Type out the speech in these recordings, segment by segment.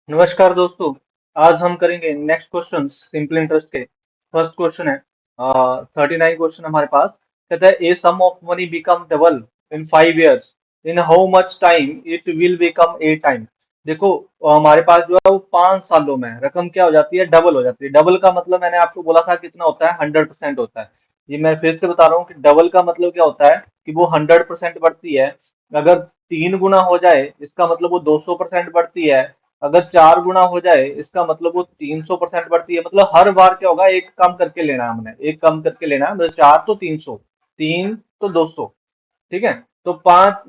नमस्कार दोस्तों। आज हम करेंगे नेक्स्ट क्वेश्चन सिंपल इंटरेस्ट के। फर्स्ट क्वेश्चन है 39 क्वेश्चन हमारे पास। कहता है a sum of money become double in 5 years, in how much time it will become 8 time. देखो, हमारे पास जो है वो 5 सालों में रकम क्या हो जाती है, डबल हो जाती है। डबल का मतलब मैंने आपको बोला था कितना होता है, 100% होता है। ये मैं फिर से बता रहा हूँ कि डबल का मतलब क्या होता है कि वो 100% बढ़ती है। अगर 3 गुना हो जाए इसका मतलब वो 200% बढ़ती है। अगर 4 गुना हो जाए इसका मतलब वो 300% बढ़ती है। मतलब हर बार क्या होगा, एक कम करके लेना है, हमने एक कम करके लेना है। मतलब 4 तो 300, 3 तो 200। ठीक है। तो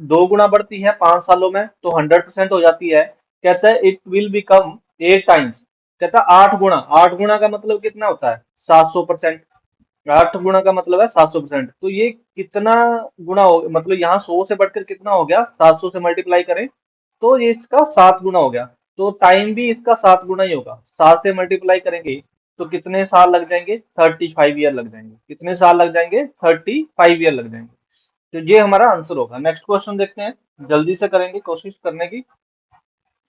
2 गुना बढ़ती है 5 सालों में तो 100% हो जाती है। कहता है इट विल बिकम 8 टाइम्स। कहता है 8 गुना। 8 गुना का मतलब कितना होता है, 700%। 8 गुना का मतलब है 700%। तो ये कितना गुना हो, मतलब यहाँ 100 से बढ़कर कितना हो गया, 700 से मल्टीप्लाई करें तो ये इसका 7 गुना हो गया। तो टाइम भी इसका 7 गुना ही होगा। 7 से मल्टीप्लाई करेंगे तो कितने साल लग जाएंगे, 35 ईयर लग जाएंगे। कितने साल लग जाएंगे, 35 ईयर लग जाएंगे। तो ये हमारा आंसर होगा। नेक्स्ट क्वेश्चन देखते हैं, जल्दी से करेंगे कोशिश करने की।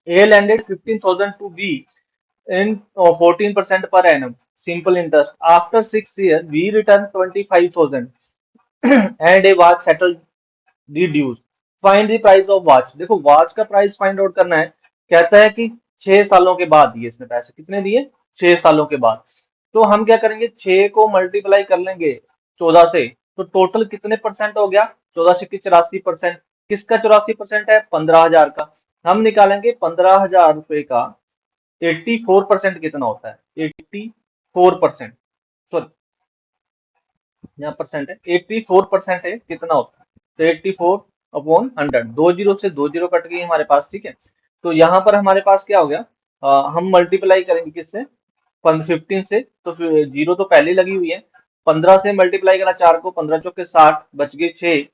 A landed 15,000 to be in 14% per annum simple interest. After 6 years we return 25,000 and a watch settled the dues. Find the price of watch. देखो, वॉच का प्राइस फाइंड आउट करना है। कहता है कि 6 सालों के बाद दिए इसने पैसे। कितने दिए, 6 सालों के बाद। तो हम क्या करेंगे, 6 को मल्टीप्लाई कर लेंगे 14 से। तो टोटल कितने परसेंट हो गया, 14 से की 84%। किसका 84% है, 15,000 का। हम निकालेंगे 15,000 रुपए का 84% कितना होता है, 84%। सॉरी, यहाँ परसेंट है, 84% है, कितना होता है। तो 84/100, 2 जीरो से 2 जीरो कट गई हमारे पास। ठीक है। तो यहाँ पर हमारे पास क्या हो गया, हम मल्टीप्लाई करेंगे किससे, 15 से। तो फिर जीरो तो पहले ही लगी हुई है। 15 से मल्टीप्लाई करा 4 को, 15 चौके 60, बच गए 6।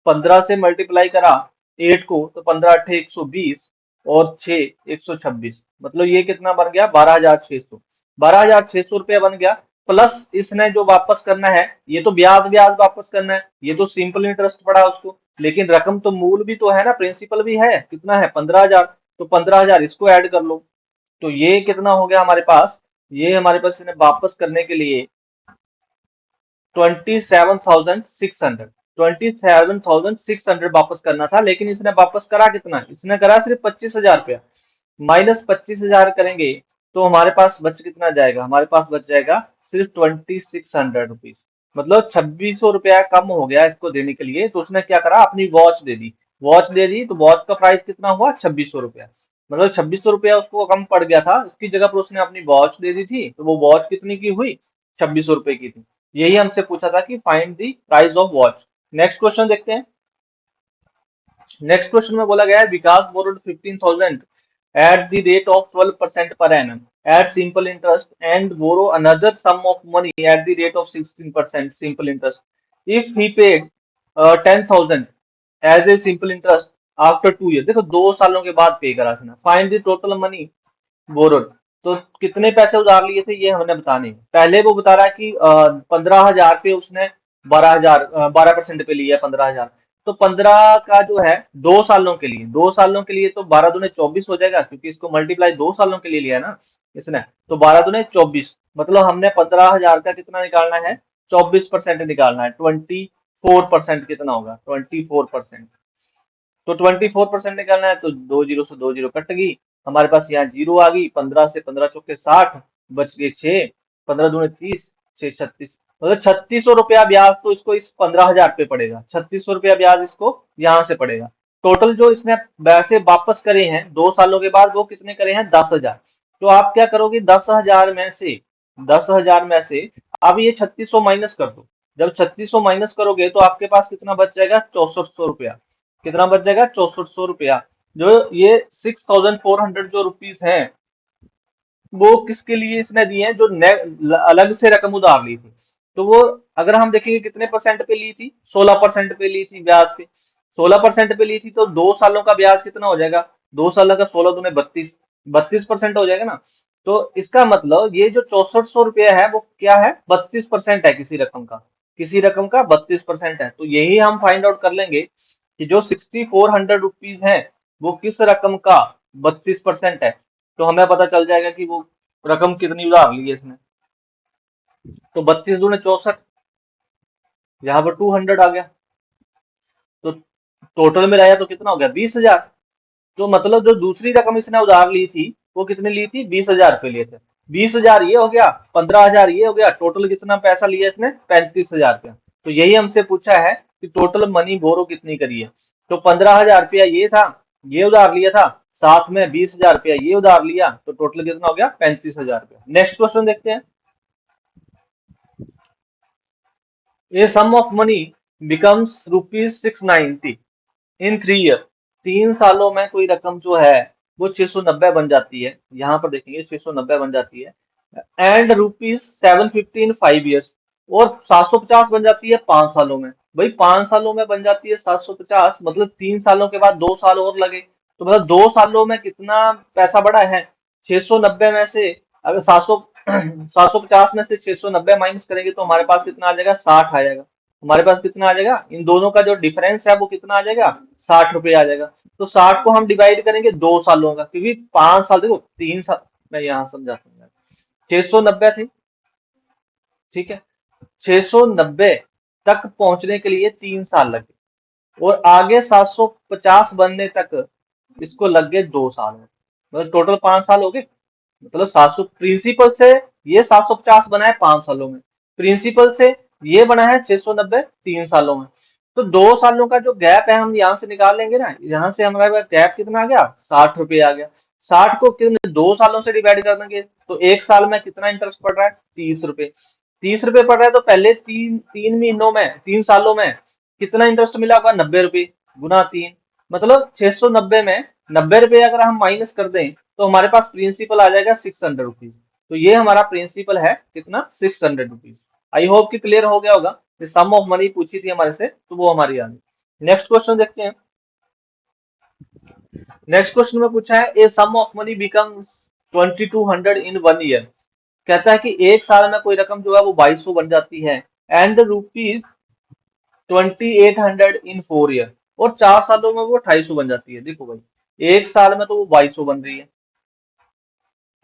15 से मल्टीप्लाई करा 8 को तो 15 8 120, और 6 126। मतलब ये कितना बन गया, 12,600। 12,600 रुपया बन गया। प्लस इसने जो वापस करना है, ये तो ब्याज ब्याज वापस करना है, ये तो सिंपल इंटरेस्ट पड़ा उसको। लेकिन रकम तो मूल भी तो है ना, प्रिंसिपल भी है। कितना है, 15,000। तो 15,000 इसको ऐड कर लो। तो ये कितना हो गया हमारे पास, ये हमारे पास इन्हें वापस करने के लिए 27,600, 27,600 वापस करना था। लेकिन इसने वापस करा कितना, इसने करा सिर्फ 25,000 रुपया। माइनस 25,000 करेंगे तो हमारे पास बच कितना जाएगा, हमारे पास बच जाएगा सिर्फ 2600 रुपीज। मतलब 2600 रुपया कम हो गया इसको देने के लिए। तो उसने क्या करा, अपनी वॉच दे दी। वॉच दे दी तो वॉच का प्राइस कितना हुआ, 2600 रुपया। मतलब 2600 रुपया उसको कम पड़ गया था, इसकी जगह पर उसने अपनी वॉच दे दी थी। तो वो वॉच कितनी की हुई, 2600 रुपए की थी। यही हमसे पूछा था कि find the price of watch. Next question देखते हैं। नेक्स्ट क्वेश्चन में बोला गया है विकास borrowed 15,000 at the rate of 12% per annum at simple interest and borrow another sum of money at the rate of 16% simple interest. If he paid 10,000 as a simple interest after 2 years, देखो 2 सालों के बाद पे करा था। Find the total money borrowed. तो कितने पैसे उधार लिए थे ये हमने बताने हैं। पहले वो बता रहा है कि 15,000 पे उसने 12,000 12% पे लिया 15,000। तो 15 का जो है 2 सालों के लिए, 2 सालों के लिए तो 12 दूने 24 हो जाएगा, क्योंकि इसको मल्टीप्लाई 2 सालों के लिए लिया है ना इसने। तो 12 दूने 24, मतलब हमने 15,000 का कितना निकालना है, 24% निकालना है। 24% कितना होगा, 24%। तो 24% निकालना है तो 2 जीरो से 2 जीरो कट गई। हमारे पास यहाँ जीरो आ गई। 15 से 15 चौके 60, बच गए 6। 15 दूने 30, 6 36। मतलब 3600 रुपया ब्याज तो इसको इस 15,000 पे पड़ेगा। 3600 रुपया ब्याज इसको यहाँ से पड़ेगा। टोटल जो इसने पैसे वापस करे हैं 2 सालों के बाद, वो कितने करे हैं, 10,000। तो आप क्या करोगे, 10,000 में से अब ये 3600 माइनस कर दो। जब 3600 माइनस करोगे तो आपके पास कितना बच जाएगा, 6400 रुपया। कितना बच जाएगा, 6400 रुपया। जो ये 6,400 जो रुपीज हैं, वो किसके लिए इसने दिए हैं, जो अलग से रकम उधार ली थी। तो वो अगर हम देखेंगे कितने परसेंट पे ली थी, 16% पे ली थी ब्याज पे। 16% पे ली थी तो 2 सालों का ब्याज कितना हो जाएगा, 2 सालों का 16 दूने 32, 32% हो जाएगा ना। तो इसका मतलब ये जो 6400 रुपया है वो क्या है, 32% है किसी रकम का। किसी रकम का 32% है। तो यही हम फाइंड आउट कर लेंगे कि जो 6,400 रुपीज है वो किस रकम का 32% है। तो हमें पता चल जाएगा कि वो रकम कितनी उधार ली है इसने। तो 32 दूनी 64, यहाँ पर 200 आ गया। तो टोटल में आया तो कितना हो गया, 20,000। तो मतलब जो दूसरी रकम इसने उधार ली थी वो कितने ली थी, 20,000 रुपये लिए थे। 20,000 ये हो गया, 15,000 ये हो गया, टोटल कितना पैसा लिया इसने, 35,000 रुपया। तो यही हमसे पूछा है कि टोटल मनी बोरो कितनी करी है। तो 15,000 रुपया ये था, ये उधार लिया था, साथ में 20,000 रुपया ये उधार लिया, तो टोटल कितना हो गया, 35,000 रुपया। नेक्स्ट क्वेश्चन देखते हैं। A sum of money becomes ₹690 in 3 year. 3 सालों में कोई रकम जो है वो 690 बन जाती है। यहाँ पर देखेंगे 690 बन जाती है। एंड ₹750 इन 5 ईयर्स, और 750 बन जाती है 5 सालों में। भाई 5 सालों में बन जाती है 750, मतलब 3 सालों के बाद 2 साल और लगे। तो मतलब 2 सालों में कितना पैसा बढ़ा है, 690 में से अगर 750 में से 690 माइनस करेंगे तो हमारे पास कितना आ जाएगा, 60 आ जाएगा। हमारे पास कितना आ जाएगा, इन दोनों का जो डिफरेंस है वो कितना आ जाएगा, 60 रुपये आ जाएगा। तो 60 को हम डिवाइड करेंगे 2 सालों का, क्योंकि 5 साल, देखो 3 साल, मैं यहाँ समझाता हूँ। 690 थे, ठीक है, 690 तक पहुंचने के लिए 3 साल लगे, और आगे 750 बनने तक इसको लग गए 2 साल में। मतलब टोटल 5 साल हो गए। मतलब 700 प्रिंसिपल से ये 750 बना है 5 सालों में, प्रिंसिपल से ये बना है 690 3 सालों में। तो 2 सालों का जो गैप है हम यहाँ से निकाल लेंगे ना, यहाँ से हमारे पास गैप कितना आ गया, 60 रुपये आ गया। 60 को कितने 2 सालों से डिवाइड कर देंगे तो 1 साल में कितना इंटरेस्ट पड़ रहा है, 30 रुपये। 30 रुपये पड़ रहा है, तो पहले तीन तीन महीनों में 3 सालों में कितना इंटरेस्ट मिला होगा, 90 रुपये, गुना 3। मतलब 690 में 90 रुपये अगर हम माइनस कर दें तो हमारे पास प्रिंसिपल आ जाएगा 600 रुपीज। तो ये हमारा प्रिंसिपल है कितना, 600 रुपीज। आई होप कि क्लियर हो गया होगा। सम ऑफ मनी पूछी थी हमारे से तो वो हमारी आ गई। नेक्स्ट क्वेश्चन देखते हैं। नेक्स्ट क्वेश्चन में पूछा है, a sum of money becomes 2200 in 1 year. कहता है कि एक साल में कोई रकम जो है वो 2200 बन जाती है, एंड ₹2800 इन 4 ईयर, और 4 सालों में वो 2800 बन जाती है। देखो भाई एक साल में तो वो 2200 बन रही है,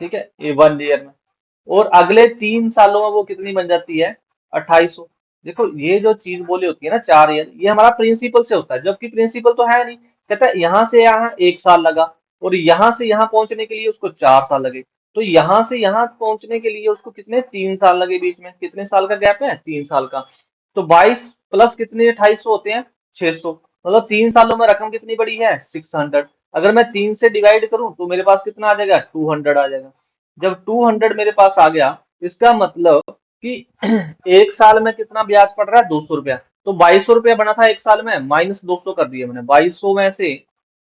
ठीक है, ये 1 ईयर में, और अगले 3 सालों में वो कितनी बन जाती है, 2800। देखो ये जो चीज बोली होती है ना 4 ईयर, ये हमारा प्रिंसिपल से होता है, जबकि प्रिंसिपल तो है नहीं। कहता है यहाँ से यहाँ 1 साल लगा, और यहाँ से यहाँ पहुंचने के लिए उसको 4 साल लगे। तो यहाँ से यहाँ पहुंचने के लिए उसको कितने, 3 साल लगे। बीच में कितने साल का गैप है, 3 साल का। तो 22 प्लस कितने 2800 होते हैं, 600। मतलब 3 सालों में रकम कितनी बड़ी है, 600। अगर मैं 3 से डिवाइड करूं तो मेरे पास कितना आ जाएगा, 200 आ जाएगा। जब 200 मेरे पास आ गया, इसका मतलब कि एक साल में कितना ब्याज पड़ रहा है, 200 रुपया। तो 2200 रुपया बना था एक साल में, माइनस 200 कर दिया मैंने, 2200 में से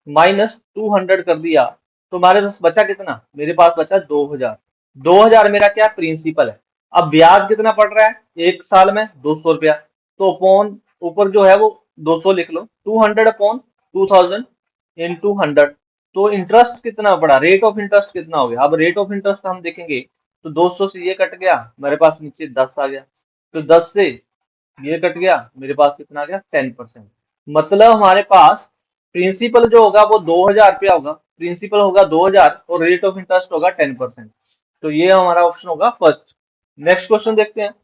माइनस 200 कर दिया। तो हमारे पास बचा कितना, मेरे पास बचा 2000। 2000 मेरा क्या प्रिंसिपल है। अब ब्याज कितना पड़ रहा है एक साल में, 200 रुपया। तो अपॉन ऊपर जो है वो 200 लिख लो, 200 अपॉन 2000 इंटू 100। तो इंटरेस्ट कितना पड़ा, रेट ऑफ इंटरेस्ट कितना हो गया। अब रेट ऑफ इंटरेस्ट हम देखेंगे तो 200 से ये कट गया, मेरे पास नीचे 10 आ गया। तो 10 से ये कट गया, मेरे पास कितना आ गया, 10%। मतलब हमारे पास प्रिंसिपल जो होगा वो 2000 रुपया होगा, प्रिंसिपल होगा 2000, और रेट ऑफ इंटरेस्ट होगा 10%। तो ये हमारा ऑप्शन होगा फर्स्ट। नेक्स्ट क्वेश्चन देखते हैं।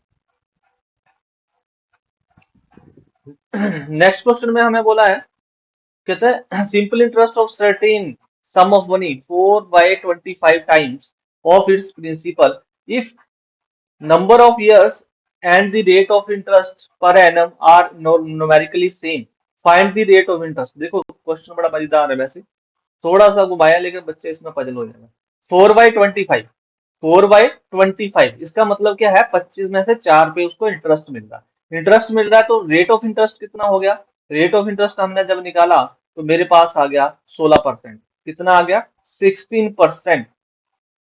नेक्स्ट क्वेश्चन में हमें बोला है, कहता है simple interest of certain sum of money 4/25 times of its principal if number of years and the rate of interest per annum are numerically same, find the rate of interest. देखो question बड़ा मजेदार है वैसे, थोड़ा सा घुमाया लेकिन बच्चे इसमें पजल हो जाएगा। 4/25, 4/25 इसका मतलब क्या है, 25 में से 4 पे उसको इंटरेस्ट मिल रहा है। इंटरेस्ट मिल रहा है तो रेट ऑफ इंटरेस्ट कितना हो गया, रेट ऑफ इंटरेस्ट हमने जब निकाला तो मेरे पास आ गया 16%। कितना आ गया, 16%।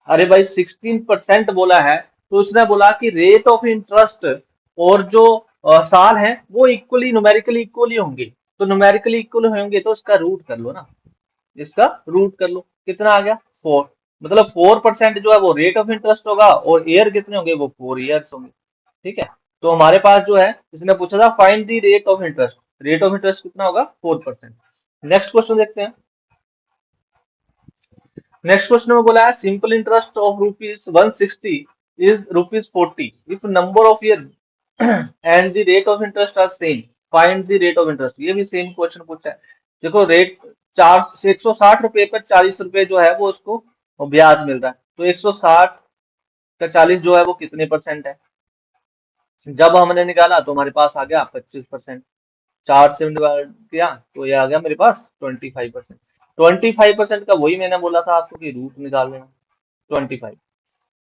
अरे भाई 16% बोला है, तो उसने बोला कि रेट ऑफ इंटरेस्ट और जो साल है वो इक्वली न्यूमेरिकली इक्वली होंगे। तो न्यूमेरिकली इक्वल होंगे तो इसका रूट कर लो ना, इसका रूट कर लो, कितना आ गया, 4। मतलब 4% जो है वो रेट ऑफ इंटरेस्ट होगा, और ईयर कितने होंगे, वो 4 ईयर्स होंगे। ठीक है, तो हमारे पास जो है, इसने पूछा था find the rate of interest, rate of interest कितना होगा, 4%। नेक्स्ट क्वेश्चन देखते हैं। नेक्स्ट क्वेश्चन में बोला है simple interest of ₹160 is ₹40 if number of year and the rate of interest are same find the rate of interest. ये भी same question पूछा है। देखो रेट 160 रुपए पर 40 रुपए जो है वो उसको ब्याज मिल रहा है, तो 160 का 40 जो है वो कितने परसेंट है। जब हमने निकाला तो हमारे पास आ गया 25%। 4 से डिवाइड किया तो ये आ गया मेरे पास 25%। 25% का वही मैंने बोला था आपको कि रूट निकाल लेना 25।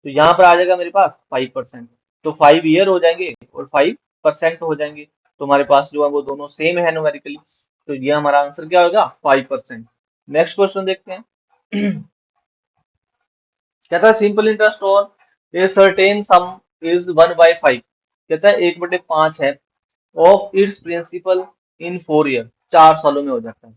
तो यहाँ पर आ जाएगा मेरे पास 5%। तो 5 ईयर हो जाएंगे और 5% हो जाएंगे। तो हमारे पास जो है वो दोनों सेम है न्यूमेरिकली। तो ये हमारा आंसर क्या होगा 5%। नेक्स्ट क्वेश्चन देखते हैं। कहता है सिंपल इंटरेस्ट और ए सर्टेन सम इज 1/5। कहता है 1/5 है of its principal in 4 year, 4 सालों में हो जाता है।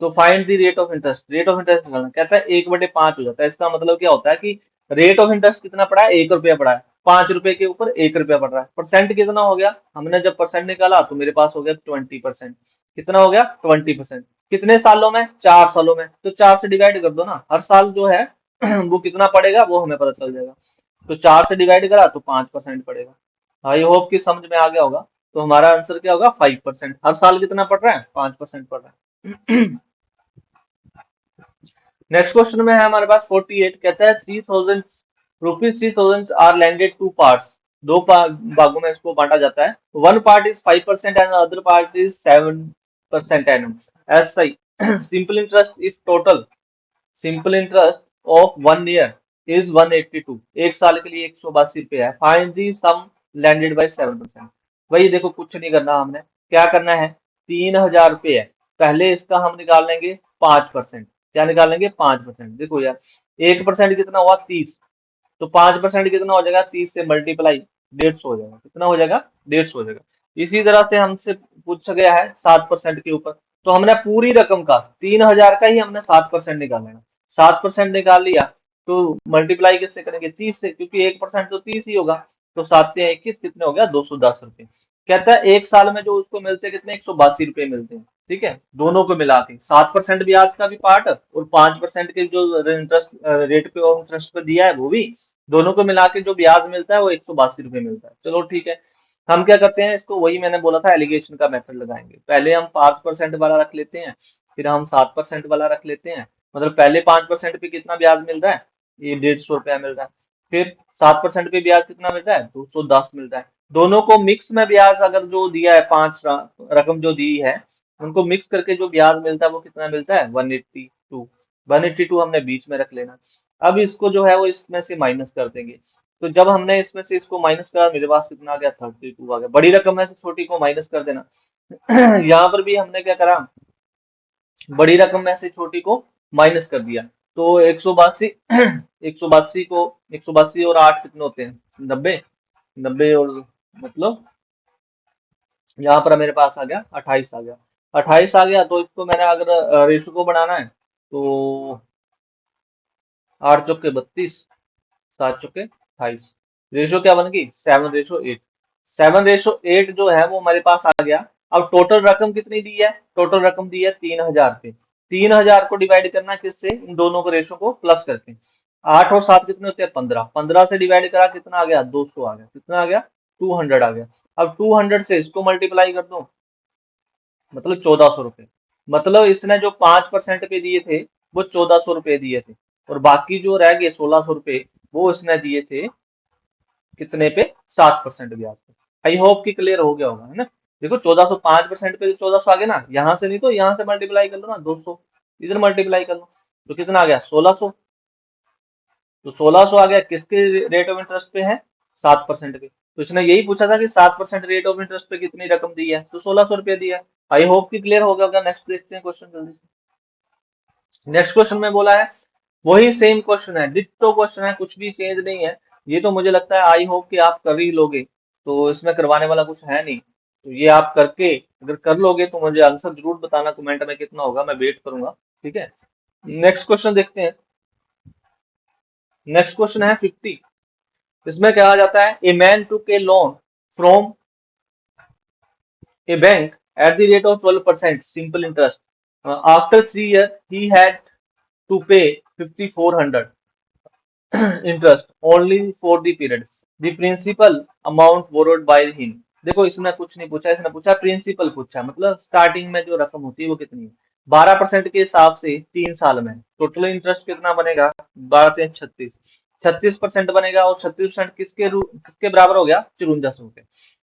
तो find the rate of interest, rate of interest निकालना। कहता है 1/5 हो जाता है। इसका मतलब क्या होता है कि रेट ऑफ इंटरेस्ट कितना पड़ा है, 1 रुपया पड़ा है। 5 रुपए के ऊपर 1 रुपया पड़ रहा है। परसेंट कितना हो गया, हमने जब परसेंट निकाला तो मेरे पास हो गया 20%। कितना हो गया 20%। कितने सालों में, 4 सालों में। तो 4 से डिवाइड कर दो ना, हर साल जो है वो कितना पड़ेगा वो हमें पता चल जाएगा। तो 4 से डिवाइड करा तो 5% पड़ेगा। आई होप कि समझ में आ गया होगा। तो हमारा आंसर क्या होगा 5%। हर साल कितना पड़ रहा है, 5% पड़ रहा है। नेक्स्ट क्वेश्चन में है हमारे पास 48। कहता है 3000 आर लैंडेड टू पार्ट्स। भागों में इसको बांटा जाता है। One part is 5% and other part is 7% annum. ऐसा ही simple interest is total, simple interest of 1 year is 182। एक साल के लिए 182 रुपये है। Find the sum landed by 7%। वही देखो कुछ नहीं करना, हमने क्या करना है, 3000 रुपये है। पहले इसका हम निकाल लेंगे 5%। क्या निकाल लेंगे 5%। देखो यार 1% कितना हुआ 30। तो 5% कितना हो जाएगा, 30 से मल्टीप्लाई 150 हो जाएगा। कितना हो जाएगा 150 हो जाएगा। इसी तरह से हमसे पूछा गया है 7% के ऊपर। तो हमने पूरी रकम का 3000 का ही हमने 7% निकालना है। 7% निकाल लिया तो मल्टीप्लाई किससे करेंगे 30 से, क्योंकि 1% तो 30 ही होगा। तो 7 या 21 कितने हो गया 210 रुपये। कहता है एक साल में जो उसको मिलते हैं कितने 182 रुपये मिलते हैं। ठीक है, दोनों को मिला के 7% ब्याज का भी पार्ट और 5% के जो इंटरेस्ट रेट पे और इंटरेस्ट पे दिया है वो भी, दोनों को मिला के जो ब्याज मिलता है वो 182 रुपये मिलता है। चलो ठीक है, हम क्या करते हैं इसको, वही मैंने बोला था एलिगेशन का मेथड लगाएंगे। पहले हम 5% वाला रख लेते हैं, फिर हम 7% वाला रख लेते हैं। मतलब पहले 5% पे कितना ब्याज मिल रहा है, ये 150 रुपया मिल रहा है। फिर 7% पे ब्याज कितना मिल रहा है 210 मिल रहा है। दोनों को मिक्स में ब्याज अगर जो दिया है, पांच रकम जो दी है उनको मिक्स करके जो ब्याज मिलता है वो कितना मिलता है 182। 182 हमने बीच में रख लेना। अब इसको जो है वो इसमें से माइनस कर देंगे। तो जब हमने इसमें से इसको माइनस करा मेरे पास कितना आ गया 32 आ गया। बड़ी रकम में से छोटी को माइनस कर देना। यहाँ पर भी हमने क्या करा, बड़ी रकम में से छोटी को माइनस कर दिया। तो 182 182 को 182 और 8 कितने होते हैं 90। 90 और मतलब यहाँ पर मेरे पास आ गया 28 आ गया। 28 आ गया तो इसको मैंने अगर रेशो को बनाना है तो 8 चौके 32, 7 चौके 28। रेशो क्या बन गई 7:8। 7:8 जो है वो हमारे पास आ गया। अब टोटल रकम कितनी दी है, टोटल रकम दी है 3000 पे। 3000 को डिवाइड करना किससे, इन दोनों को रेशो को प्लस करके। 8 और 7 कितने होते हैं 15। 15 से डिवाइड करा कितना आ गया 200 आ गया। कितना आ गया 200 आ गया। अब 200 से इसको मल्टीप्लाई कर दो, मतलब 1400 रुपये। मतलब इसने जो 5% पे दिए थे वो 1400 रुपये दिए थे, और बाकी जो रह गए 1600 रुपये वो इसने दिए थे कितने पे 7% ब्याज पे। आई होप कि क्लियर हो गया होगा, है ना। देखो 1400 5% पे 1400 आ गया ना, यहाँ से नहीं तो यहाँ से मल्टीप्लाई कर लो ना 200, इधर मल्टीप्लाई कर लो तो कितना आ गया 1600। तो 1600 आ गया किसके रेट ऑफ इंटरेस्ट पे है 7% पे। तो इसने यही पूछा था कि 7% रेट ऑफ इंटरेस्ट पे कितनी रकम दी है, तो 1600 रुपये दिया है। आई होप कि क्लियर हो गया होगा। नेक्स्ट देखते हैं क्वेश्चन जल्दी से। नेक्स्ट क्वेश्चन में बोला है वही सेम क्वेश्चन है, डिट्टो क्वेश्चन है, कुछ भी चेंज नहीं है। ये तो मुझे लगता है आई होप कि आप कर ही लोगे, तो इसमें करवाने वाला कुछ है नहीं। तो ये आप करके अगर कर लोगे तो मुझे आंसर जरूर बताना कमेंट में कितना होगा, मैं वेट करूंगा। ठीक है, नेक्स्ट क्वेश्चन देखते हैं। नेक्स्ट क्वेश्चन है 50। इसमें कहा जाता है a man took A loan from a bank at the rate of 12% simple interest. After 3 years, he had to pay 5400 interest only for the period the principal amount borrowed by him. देखो इसने कुछ नहीं पूछा, इसने पूछा principal पूछा, मतलब starting में जो रकम होती है वो कितनी है। 12% के हिसाब से 3 साल में टोटल इंटरेस्ट कितना बनेगा, 12×3 = 36, 36% बनेगा। और 36% किसके बराबर हो गया, 5400 के।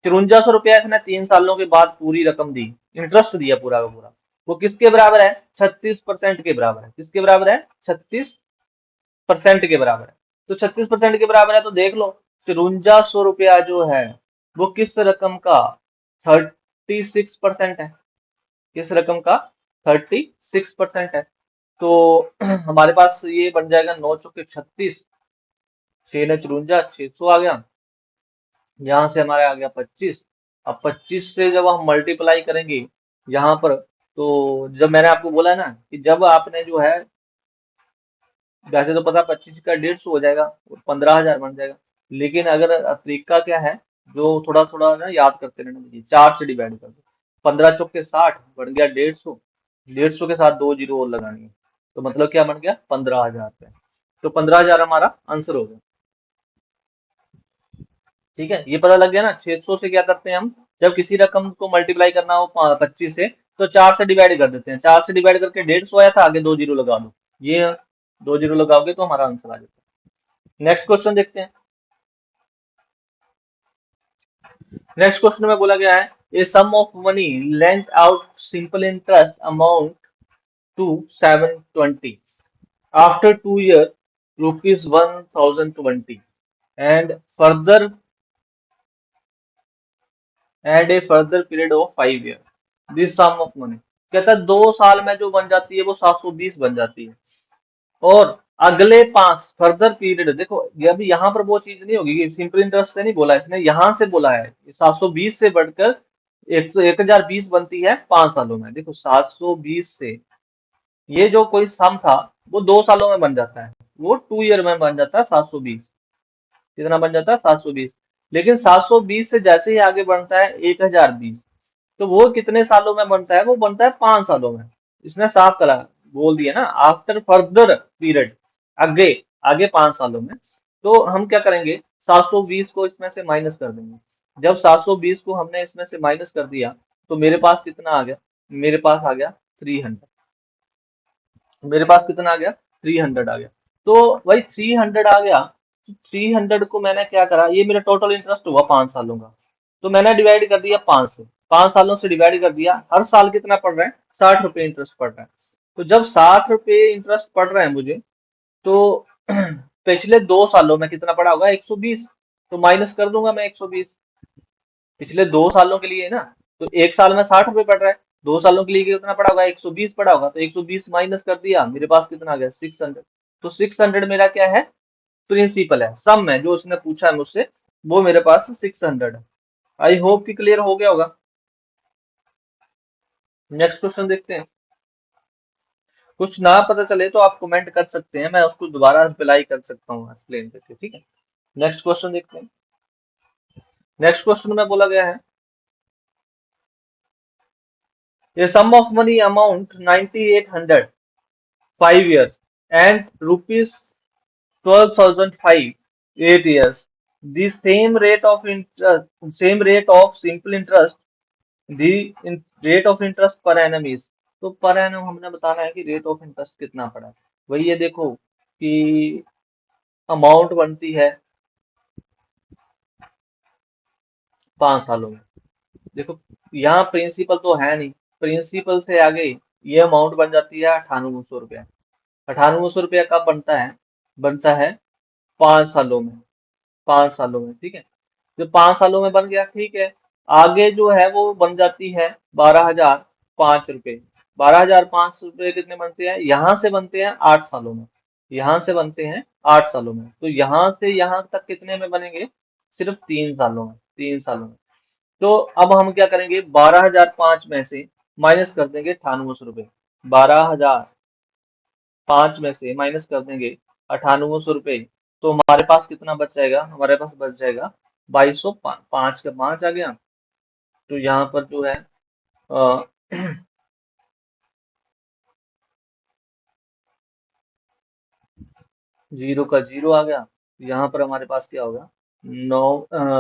5400 रुपया इसने 3 सालों के बाद पूरी रकम दी, इंटरेस्ट दिया पूरा का पूरा। वो किसके बराबर है, 36% के बराबर है। किसके बराबर है, 36% के बराबर है। तो 36% के बराबर है, तो देख लो 5400 रुपया जो है वो किस रकम का, 36% है। किस रकम का, 36% है। तो हमारे पास ये बन जाएगा 9×4 = 36, 6×4 = 54, 600 आ गया। यहाँ से हमारे आ गया 25। अब 25 से जब हम मल्टीप्लाई करेंगे यहाँ पर, तो जब मैंने आपको बोला ना कि जब आपने जो है, वैसे तो पता 25 का 150 हो जाएगा और 15,000 बन जाएगा। लेकिन अगर तरीका क्या है, जो थोड़ा थोड़ा ना याद करते रहना चाहिए, 4 से डिवाइड कर दो। 15×4 = 60 बन गया 150। 150 के साथ 2 जीरो और लगानी है, तो मतलब क्या बन गया, 15,000 रुपये। तो 15,000 हमारा आंसर हो गया। ठीक है, ये पता लग गया ना। 600 से क्या करते हैं हम, जब किसी रकम को मल्टीप्लाई करना हो 25 से, तो 4 से डिवाइड कर देते हैं। 4 से डिवाइड करके 150 आया था, आगे 2 जीरो लगा दो। ये 2 जीरो लगाओगे तो हमारा आंसर आ जाता है। नेक्स्ट क्वेश्चन देखते हैं। नेक्स्ट क्वेश्चन में बोला गया है, a sum of money lent out simple interest amount to 720 after 2 year ₹1020 and further and a further period of 5 year। This sum of money, कहता है 2 साल में जो बन जाती है वो 720 बन जाती है। और अगले 5 फर्दर पीरियड, देखो ये अभी यहाँ पर वो चीज नहीं होगी कि सिंपल इंटरेस्ट से नहीं बोला इसने, यहाँ से बोला है 720 से बढ़कर 1020 बनती है 5 सालों में। देखो 720 से ये जो कोई सम था वो 2 सालों में बन जाता है, वो 2 year में बन जाता है 720। कितना बन जाता है, 720। लेकिन 720 से जैसे ही आगे बढ़ता है 1020, तो वो कितने सालों में बनता है, वो बनता है 5 सालों में। इसने साफ करा बोल दिया ना, आफ्टर फर्दर पीरियड, आगे आगे 5 सालों में। तो हम क्या करेंगे, 720 को इसमें से माइनस कर देंगे। जब 720 को हमने इसमें से माइनस कर दिया, तो मेरे पास कितना आ गया, मेरे पास आ गया 300। मेरे पास कितना आ गया, 300 आ गया। तो भाई 300 आ गया, तो 300 को मैंने क्या करा, ये मेरा टोटल इंटरेस्ट हुआ 5 सालों का, तो मैंने डिवाइड कर दिया 5 से। 5 सालों से डिवाइड कर दिया, हर साल कितना पड़ रहा है, 60 रुपए इंटरेस्ट पड़ रहा है। तो जब 60 रुपए इंटरेस्ट पड़ रहा है मुझे, तो पिछले 2 सालों में कितना पड़ा होगा, 120। तो माइनस कर दूंगा मैं 120, पिछले 2 सालों के लिए ना। तो एक साल में 60 रुपए पड़ रहा है, 2 सालों के लिए कितना पड़ा होगा, 120 पड़ा होगा। तो 120 माइनस कर दिया, मेरे पास कितना आ गया, 600। तो 600 मेरा क्या है, प्रिंसिपल है, सम है जो उसने पूछा है मुझसे, वो मेरे पास 600 है। आई होप कि क्लियर हो गया होगा। नेक्स्ट क्वेश्चन देखते हैं। कुछ ना पता चले तो आप कमेंट कर सकते हैं, मैं उसको दोबारा रिप्लाई कर सकता हूँ एक्सप्लेन करके, ठीक है। नेक्स्ट क्वेश्चन देखते हैं। नेक्स्ट क्वेश्चन में बोला गया है, a sum of money amount 9800 5 years and rupees 12,005 8 years, the same rate of simple interest, the rate of interest per annum is। तो पर एनम हमने बताना है कि रेट ऑफ इंटरेस्ट कितना पड़ा है। वही ये देखो कि अमाउंट बनती है 5 सालों में। देखो यहाँ प्रिंसिपल तो है नहीं, प्रिंसिपल से आगे ये अमाउंट बन जाती है 9800 रुपया। 9800 रुपया कब बनता है, बनता है 5 सालों में। 5 सालों में, ठीक है। जो 5 सालों में बन गया, ठीक है। आगे जो है वो बन जाती है 12,005 रुपये। 12,005 रुपये कितने बनते हैं, यहाँ से बनते हैं 8 सालों में। यहाँ से बनते हैं 8 सालों में, तो यहाँ से यहाँ तक कितने में बनेंगे, सिर्फ 3 सालों में। 3 सालों में। तो अब हम क्या करेंगे, 12,005 में से माइनस कर देंगे 9800 रुपये। 12,005 में से माइनस कर देंगे 9800 रुपये, तो हमारे पास कितना बच जाएगा, हमारे पास बच जाएगा 2205। 5 का 5 आ गया। तो यहाँ पर जो है अ, जीरो का जीरो आ गया। यहाँ पर हमारे पास क्या होगा,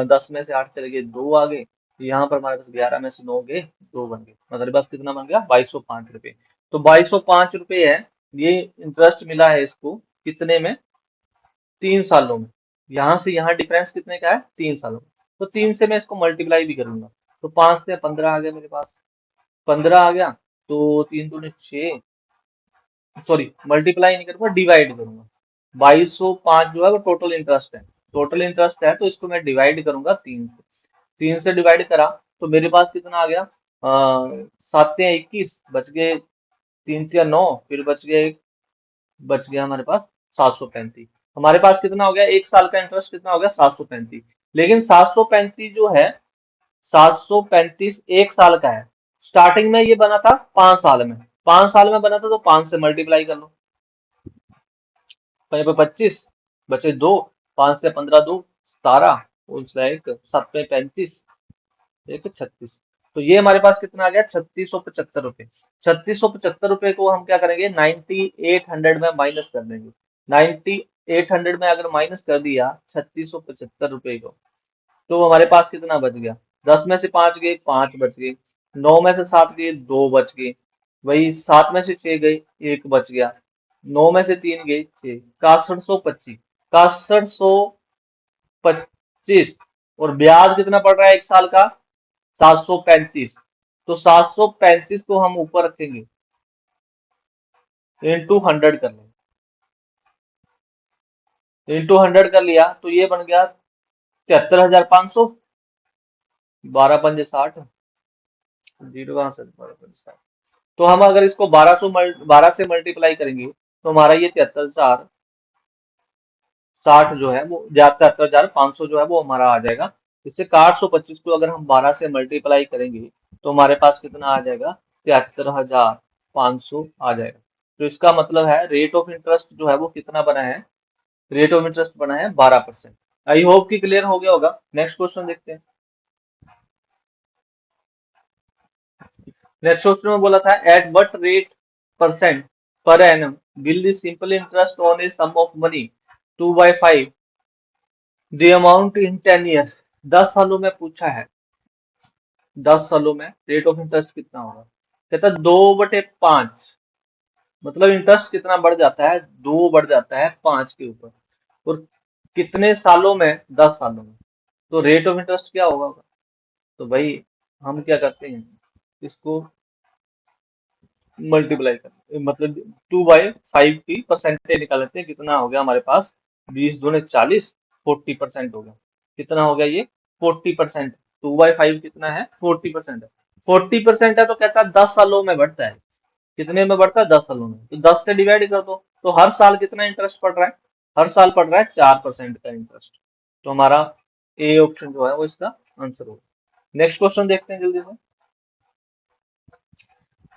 10 में से 8 चले गए, 2 आ गए। यहाँ पर हमारे पास 11 में से 9 गए, 2 बन गए। हमारे पास कितना बन गया, 2205 रुपये। तो 2205 रुपये है, ये इंटरेस्ट मिला है इसको कितने में, 3 सालों में। यहाँ से यहाँ डिफरेंस कितने का है, 3 सालों में। तो 3 से मैं इसको मल्टीप्लाई भी करूंगा, तो 5 से 15 आ गया मेरे पास, 15 आ गया। तो 3 दूनी 6, सॉरी मल्टीप्लाई नहीं करूंगा, डिवाइड करूंगा। 2205 जो है वो टोटल इंटरेस्ट है, टोटल इंटरेस्ट है, तो इसको मैं डिवाइड करूंगा 3 से। 3 से डिवाइड करा तो मेरे पास कितना आ गया, 7 या 21 बच गए, 3 या 9, फिर बच गया हमारे पास 735। हमारे पास कितना हो गया, 1 साल का इंटरेस्ट कितना हो गया, 735। लेकिन 735 जो है, 735 1 साल का है। स्टार्टिंग में ये बना था 5 साल में, 5 साल में बना था, तो 5 से मल्टीप्लाई कर लो। कहीं पे 25 बचे 2, 5 से 15 2 17, उसका एक 7 पे 35, एक 36। तो ये हमारे पास कितना आ गया, 3675 रुपये। 3675 रुपये को हम क्या करेंगे, 9800 में माइनस कर देंगे। 9800 में अगर माइनस कर दिया 3675 रुपये को, तो हमारे पास कितना बच गया, 10 में से 5 गए, 5 बच गए। 9 में से 7 गए, 2 बच गए। वही 7 में से 6 गए, 1 बच गया। 9 में से 3 गए, 6, 6125, 6125। और ब्याज कितना पड़ रहा है 1 साल का, 735। तो 735 को हम ऊपर रखेंगे, इंटू 100 कर लेंगे। इंटू 100 कर लिया तो ये बन गया 73,500। 12 पंजे 60, जीरो कहाँ से, 12 पंजे 60। तो हम अगर इसको 12 से मल्टीप्लाई करेंगे, तो हमारा ये 73,460 जो है वो, 73,500 जो है वो हमारा आ जाएगा। इससे 825 को अगर हम 12 से मल्टीप्लाई करेंगे, तो हमारे पास कितना आ जाएगा, 73,500 आ जाएगा। तो इसका मतलब है रेट ऑफ इंटरेस्ट जो है वो कितना बना है, रेट ऑफ इंटरेस्ट बना है 12%। आई होप कि क्लियर हो गया होगा। नेक्स्ट क्वेश्चन देखते हैं। नेक्स्ट क्वेश्चन में बोला था, at what rate percent per annum will the simple interest on a sum of money 2/5 the amount in 10 years. 10 सालों में पूछा है, 10 सालों में रेट ऑफ इंटरेस्ट कितना होगा। कहता है 2/5, मतलब इंटरेस्ट कितना बढ़ जाता है, 2 बढ़ जाता है 5 के ऊपर। और कितने सालों में, 10 सालों में। तो रेट ऑफ इंटरेस्ट क्या होगा। तो भाई हम क्या करते हैं, इसको मल्टीप्लाई कर, मतलब 2/5 की परसेंटेज निकाल लेते हैं। कितना हो गया हमारे पास, 20 दूने 40, 40% हो गया। कितना हो गया ये, 40%। 2/5 कितना है, 40% है। 40% है, तो कहता है 10 सालों में बढ़ता है। कितने में बढ़ता है, 10 सालों में। तो 10 से डिवाइड कर दो, तो हर साल कितना इंटरेस्ट पड़ रहा है, हर साल पड़ रहा है 4% का इंटरेस्ट। तो हमारा ए ऑप्शन जो है वो इसका आंसर होगा। नेक्स्ट क्वेश्चन देखते हैं जल्दी से।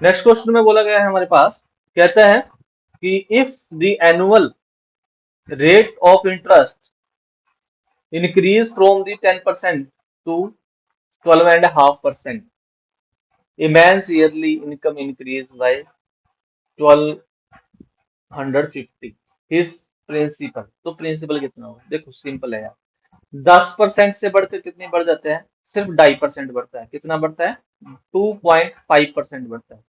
नेक्स्ट क्वेश्चन में बोला गया है हमारे पास, कहता है कि if the annual rate of interest increase from the 10% to 12.5%, a man's yearly income increase by 1250, his principal. तो प्रिंसिपल कितना होगा, देखो सिंपल है यार। 10% से बढ़कर कितनी बढ़ जाते हैं, सिर्फ 2.5% बढ़ता है। कितना बढ़ता है, 2.5% बढ़ता है।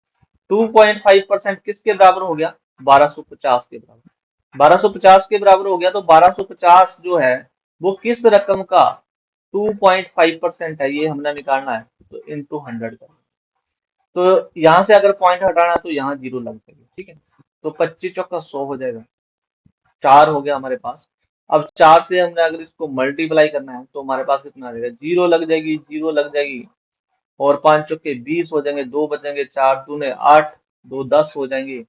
2.5% किसके बराबर हो गया, 1250 के बराबर। 1250 के बराबर हो गया, तो 1250 जो है वो किस रकम का 2.5% है, ये हमने निकालना है। तो इंटू 100 का, तो यहाँ से अगर पॉइंट हटाना है तो यहाँ जीरो लग जाएगा, ठीक है। तो 25 चौका 100 हो जाएगा, 4 हो गया हमारे पास। अब 4 से हमने अगर इसको मल्टीप्लाई करना है, तो हमारे पास कितना आ जाएगा, जीरो लग जाएगी, जीरो लग जाएगी। और 5 चौके 20 हो जाएंगे, 2 बचेंगे, 4 दूने 8, 2 10 हो जाएंगे,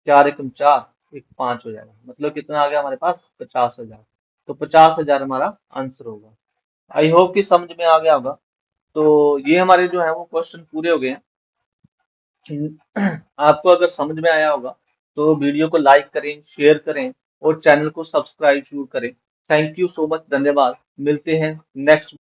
4 एकम 4, एक 5 हो जाएगा। मतलब कितना आ गया हमारे पास, 50,000। तो 50,000 हमारा आंसर होगा। आई होप कि समझ में आ गया होगा। तो ये हमारे जो है वो क्वेश्चन पूरे हो गए हैं। आपको अगर समझ में आया होगा, तो वीडियो को लाइक करें, शेयर करें, और चैनल को सब्सक्राइब जरूर करें। थैंक यू सो मच, धन्यवाद। मिलते हैं नेक्स्ट